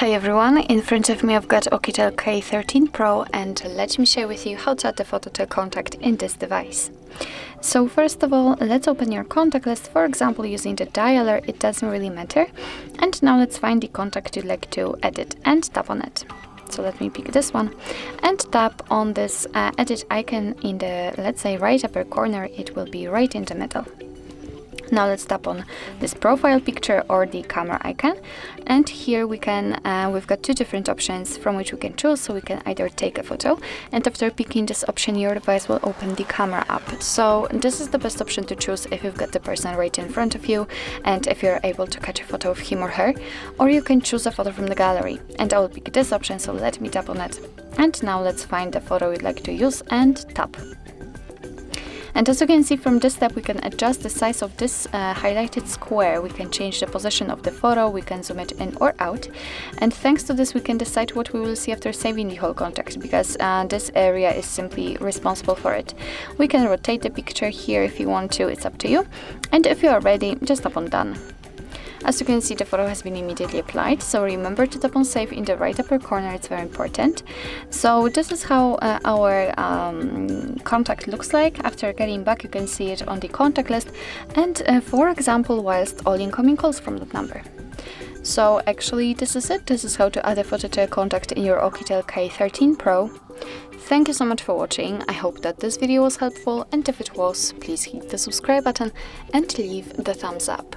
Hi everyone, in front of me I've got Oukitel K13 Pro and let me share with you how to add the photo to a contact in this device. So first of all, let's open your contact list, for example using the dialer, it doesn't really matter. And now let's find the contact you'd like to edit and tap on it. So let me pick this one and tap on this edit icon in the, let's say, right upper corner. It will be right in the middle. Now let's tap on this profile picture or the camera icon, and here we can we've got two different options from which we can choose. So we can either take a photo, and after picking this option your device will open the camera app. So this is the best option to choose if you've got the person right in front of you and if you're able to catch a photo of him or her, or you can choose a photo from the gallery, and I will pick this option. So let me tap on it, and now let's find the photo we'd like to use and tap. And as you can see from this step, we can adjust the size of this highlighted square. We can change the position of the photo, we can zoom it in or out. And thanks to this, we can decide what we will see after saving the whole contact, because this area is simply responsible for it. We can rotate the picture here if you want to, it's up to you. And if you are ready, just tap on done. As you can see, the photo has been immediately applied, so remember to tap on save in the right upper corner, it's very important. So this is how our contact looks like. After getting back, you can see it on the contact list and for example, whilst all incoming calls from that number. So actually this is it. This is how to add a photo to a contact in your Oukitel K13 Pro. Thank you so much for watching. I hope that this video was helpful, and if it was, please hit the subscribe button and leave the thumbs up.